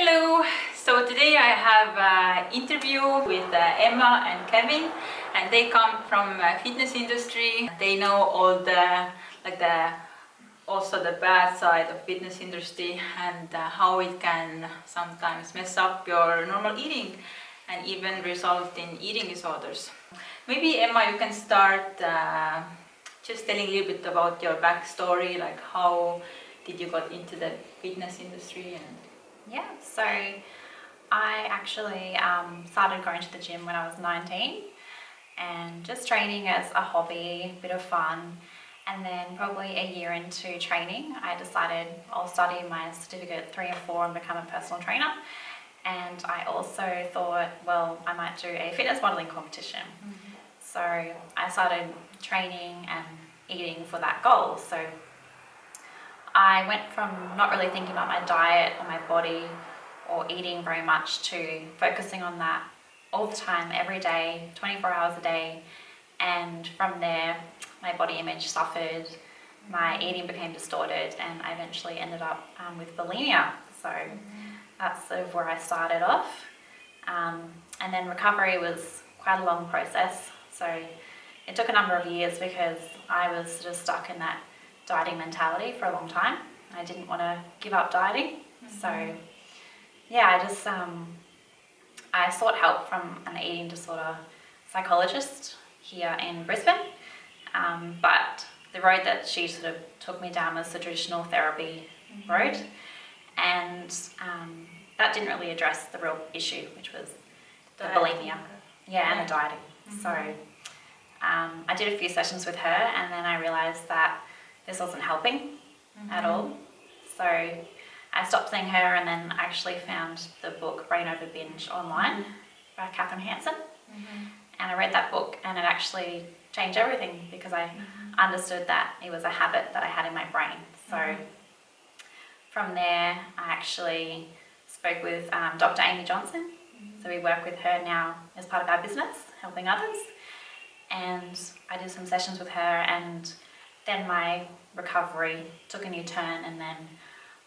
Hello! So today I have an interview with Emma and Kevin, and they come from fitness industry. They know all the also the bad side of fitness industry and how it can sometimes mess up your normal eating and even result in eating disorders. Maybe Emma, you can start just telling a little bit about your backstory, like how did you got into the fitness industry and yeah, so I actually started going to the gym when I was 19 and just training as a hobby, a bit of fun. And then probably a year into training, I decided I'll study my certificate 3 and 4 and become a personal trainer. And I also thought, well, I might do a fitness modelling competition. So I started training and eating for that goal. So I went from not really thinking about my diet or my body or eating very much to focusing on that all the time, every day, 24 hours a day. And from there, my body image suffered, my eating became distorted, and I eventually ended up with bulimia. So that's sort of where I started off. And then recovery was quite a long process. So it took a number of years because I was sort of stuck in that dieting mentality for a long time. I didn't want to give up dieting. So yeah, I sought help from an eating disorder psychologist here in Brisbane. But the road that she sort of took me down was the traditional therapy road. And that didn't really address the real issue, which was the bulimia. Yeah, and the dieting. So I did a few sessions with her, and then I realised that this wasn't helping at all. So I stopped seeing her and then actually found the book Brain Over Binge online by Catherine Hanson. And I read that book and it actually changed everything because I understood that it was a habit that I had in my brain. So from there I actually spoke with Dr. Amy Johnson. So we work with her now as part of our business, helping others. And I did some sessions with her, and then my recovery took a new turn, and then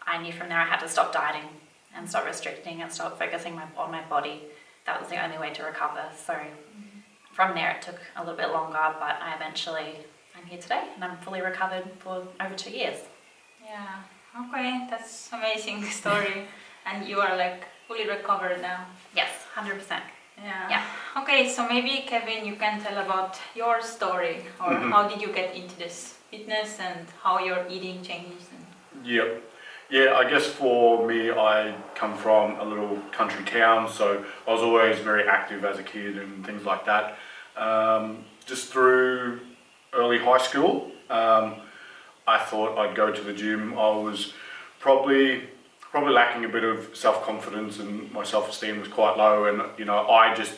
I knew from there I had to stop dieting and stop restricting and stop focusing on my body. That was the only way to recover. So from there it took a little bit longer, but I'm here today and I'm fully recovered for over 2 years. yeah, okay, that's amazing story. And you are like fully recovered now? Yes, 100%. Yeah. Okay, so maybe Kevin, you can tell about your story, or how did you get into this fitness and how your eating changes? Yep. Yeah, I guess for me, I come from a little country town, so I was always very active as a kid and things like that. Just through early high school, I thought I'd go to the gym. I was probably lacking a bit of self-confidence, and my self-esteem was quite low, and I just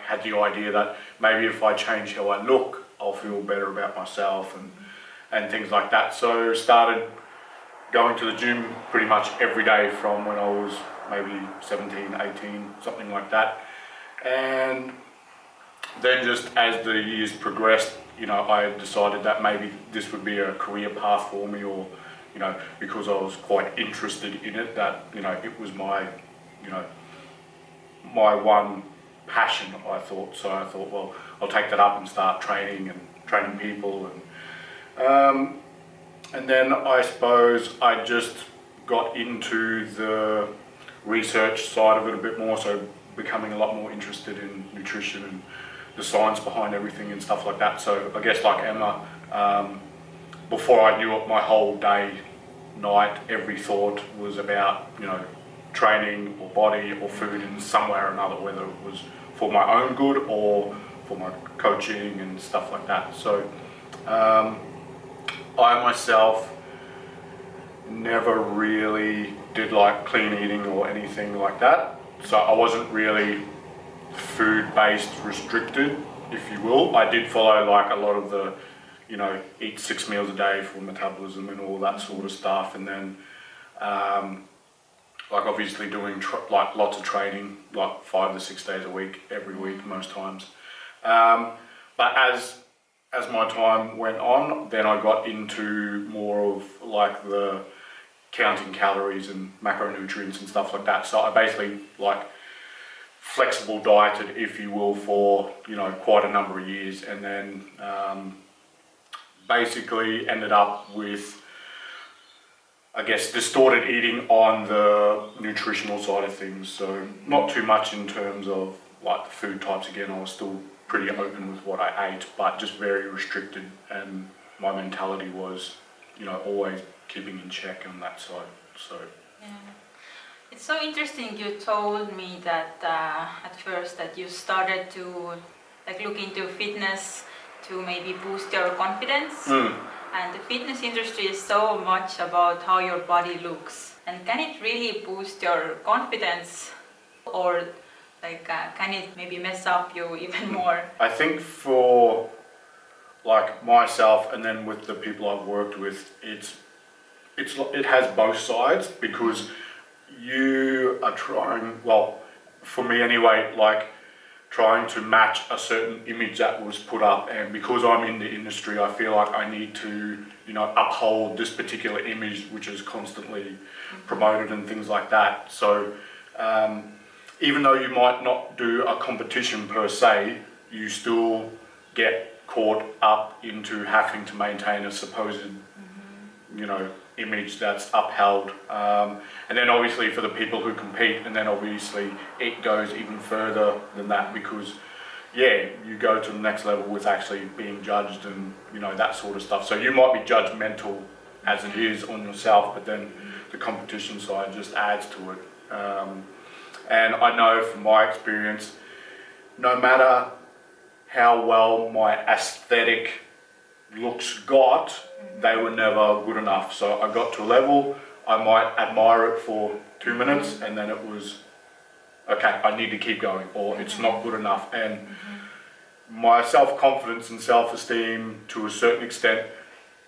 had the idea that maybe if I change how I look, I'll feel better about myself and things like that. So started going to the gym pretty much every day from when I was maybe 17, 18, something like that. And then just as the years progressed, I decided that maybe this would be a career path for me, or because I was quite interested in it, that it was my my one passion, I thought. So I thought, well, I'll take that up and start training people, and then I suppose I just got into the research side of it a bit more, so becoming a lot more interested in nutrition and the science behind everything and stuff like that. So I guess like Emma, before I knew it, my whole day, night, every thought was about training or body or food in some way or another, whether it was for my own good or for my coaching and stuff like that. So I myself never really did like clean eating or anything like that. So I wasn't really food-based restricted, if you will. I did follow like a lot of the, eat 6 meals a day for metabolism and all that sort of stuff. And then like obviously doing lots of training, like 5 to 6 days a week, every week, most times. But as my time went on, then I got into more of like the counting calories and macronutrients and stuff like that. So I basically like flexible dieted, if you will, for quite a number of years, and then basically ended up with, I guess, distorted eating on the nutritional side of things. So not too much in terms of like the food types. Again, I was still pretty open with what I ate, but just very restricted, and my mentality was, always keeping in check on that side. So yeah. It's so interesting. You told me that at first that you started to like look into fitness to maybe boost your confidence. And the fitness industry is so much about how your body looks. And can it really boost your confidence, or like can it maybe mess up you even more? I think for like myself, and then with the people I've worked with, it has both sides, because you are trying, well, for me anyway, like trying to match a certain image that was put up, and because I'm in the industry, I feel like I need to, uphold this particular image which is constantly promoted and things like that. So even though you might not do a competition per se, you still get caught up into having to maintain a supposed, image that's upheld. And then obviously for the people who compete, and then obviously it goes even further than that, because you go to the next level with actually being judged and that sort of stuff. So you might be judgmental as it is on yourself, but then the competition side just adds to it. And I know from my experience, no matter how well my aesthetic looks got, they were never good enough. So I got to a level, I might admire it for 2 minutes, and then it was, okay, I need to keep going, or it's not good enough. And my self-confidence and self-esteem to a certain extent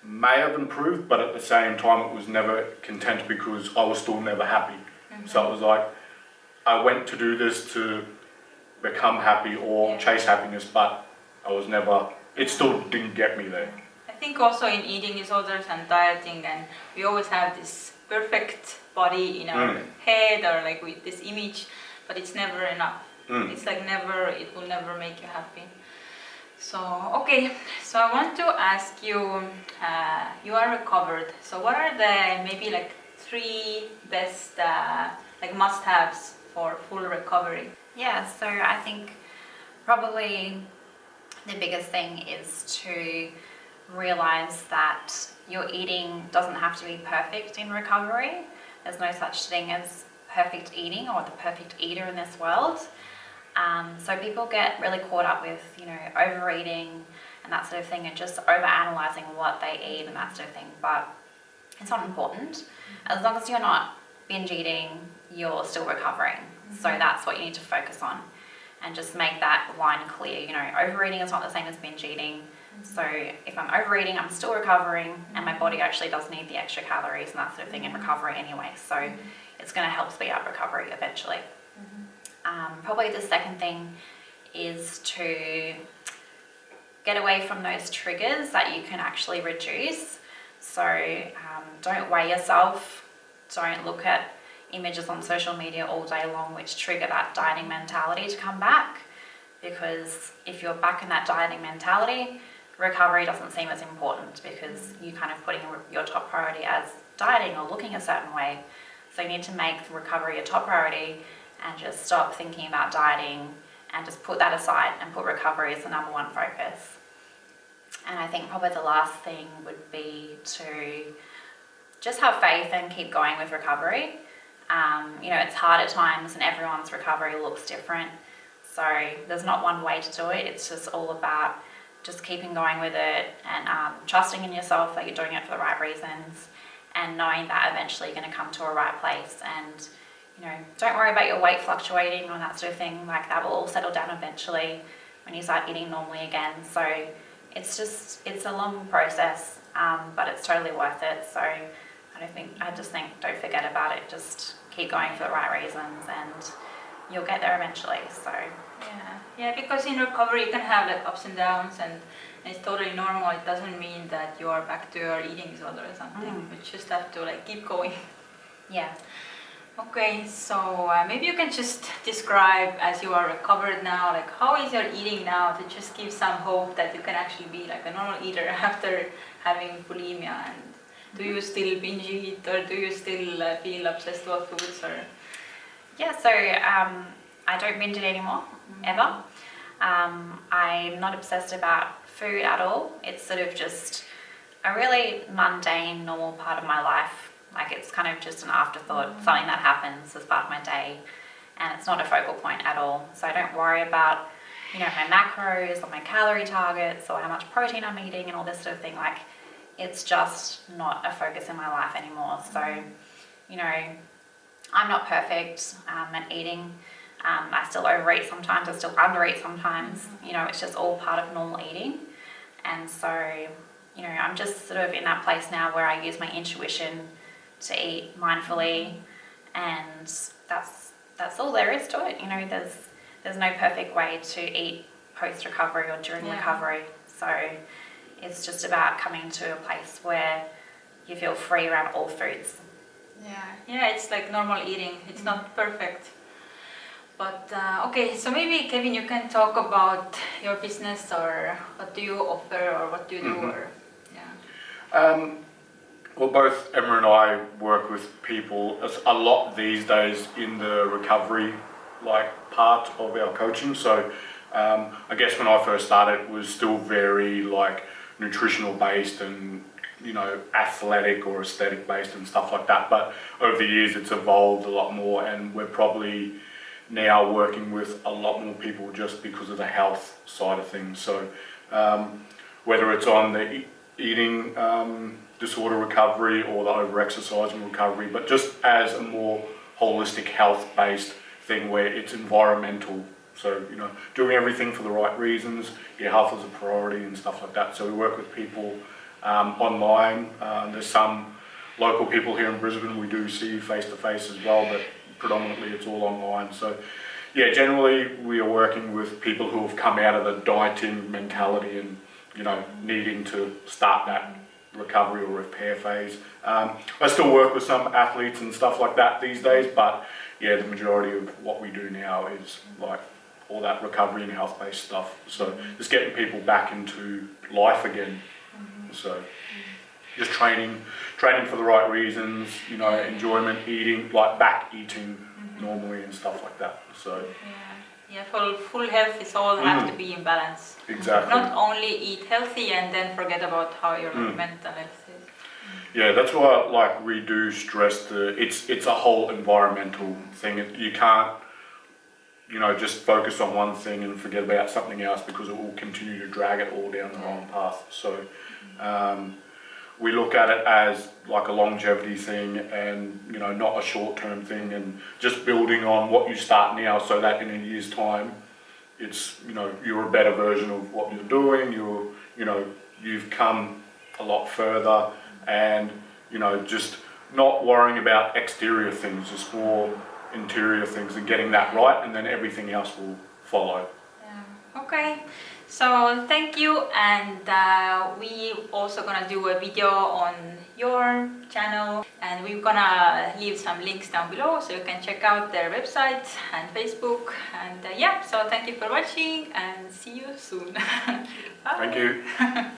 may have improved, but at the same time it was never content, because I was still never happy. So it was like, I went to do this to become happy or chase happiness, but I was never, it still didn't get me there. I think also in eating disorders and dieting, and we always have this perfect body in our head, or like with this image, but it's never enough. It's like it will never make you happy. So, okay, so I want to ask you, you are recovered, so what are the maybe like 3 best like must-haves for full recovery? Yeah, so I think probably the biggest thing is to realize that your eating doesn't have to be perfect in recovery. There's no such thing as perfect eating or the perfect eater in this world. So people get really caught up with, overeating and that sort of thing, and just over-analysing what they eat and that sort of thing. But it's not important. As long as you're not binge eating, you're still recovering. So that's what you need to focus on, and just make that line clear. Overeating is not the same as binge eating. So if I'm overeating, I'm still recovering, and my body actually does need the extra calories and that sort of thing in recovery anyway. So it's going to help speed up recovery eventually. Probably the second thing is to get away from those triggers that you can actually reduce. So don't weigh yourself, don't look at images on social media all day long which trigger that dieting mentality to come back, because if you're back in that dieting mentality, recovery doesn't seem as important, because you're kind of putting your top priority as dieting or looking a certain way. So you need to make recovery your top priority and just stop thinking about dieting and just put that aside and put recovery as the number 1 focus. And I think probably the last thing would be to just have faith and keep going with recovery. It's hard at times, and everyone's recovery looks different. So there's not one way to do it. It's just all about just keeping going with it, and trusting in yourself that you're doing it for the right reasons, and knowing that eventually you're going to come to a right place. And don't worry about your weight fluctuating or that sort of thing. Like, that will all settle down eventually when you start eating normally again. So it's a long process, but it's totally worth it. So I just think don't forget about it. Just keep going for the right reasons, and you'll get there eventually. So yeah, because in recovery you can have like ups and downs, and it's totally normal. It doesn't mean that you are back to your eating disorder or something. You just have to like keep going. Yeah. Okay, so maybe you can just describe, as you are recovered now, like how is your eating now, to just give some hope that you can actually be like a normal eater after having bulimia. And do you still binge eat, or do you still feel obsessed about foods? Or Yeah, so I don't binge it anymore, ever. I'm not obsessed about food at all. It's sort of just a really mundane, normal part of my life. Like, it's kind of just an afterthought, something that happens as part of my day, and it's not a focal point at all. So I don't worry about, my macros or my calorie targets or how much protein I'm eating and all this sort of thing. Like, it's just not a focus in my life anymore. So, I'm not perfect at eating. I still overeat sometimes, I still undereat sometimes. It's just all part of normal eating. And so, I'm just sort of in that place now where I use my intuition to eat mindfully, and that's all there is to it. There's no perfect way to eat post-recovery or during recovery. So it's just about coming to a place where you feel free around all foods. Yeah, it's like normal eating. It's not perfect. But okay, so maybe Kevin, you can talk about your business, or what do you offer, or what do you do, or Well, both Emma and I work with people a lot these days in the recovery part of our coaching. So I guess when I first started, it was still very nutritional based and athletic or aesthetic based and stuff like that. But over the years, it's evolved a lot more, and we're probably now working with a lot more people just because of the health side of things. So whether it's on the eating disorder recovery or the over-exercising recovery, but just as a more holistic health-based thing where it's environmental. So, doing everything for the right reasons, your health is a priority and stuff like that. So we work with people online. There's some local people here in Brisbane we do see face-to-face as well, but predominantly it's all online. So yeah, generally we are working with people who have come out of the dieting mentality and needing to start that recovery or repair phase. I still work with some athletes and stuff like that these days, but yeah, the majority of what we do now is all that recovery and health-based stuff. So just getting people back into life again. So just training for the right reasons, enjoyment, eating, back eating normally and stuff like that. So yeah, for full health, it's all have to be in balance. Exactly. Not only eat healthy and then forget about how your mental health is. Yeah, that's why we do stress it's a whole environmental thing. You can't just focus on one thing and forget about something else, because it will continue to drag it all down the wrong path. So we look at it as a longevity thing, and not a short-term thing, and just building on what you start now, so that in a year's time it's you're a better version of what you're doing. You've come a lot further, and just not worrying about exterior things, just more interior things, and getting that right, and then everything else will follow. Okay, so thank you, and we also gonna do a video on your channel, and we're gonna leave some links down below so you can check out their website and Facebook. And yeah, so thank you for watching, and see you soon. Bye. Thank you.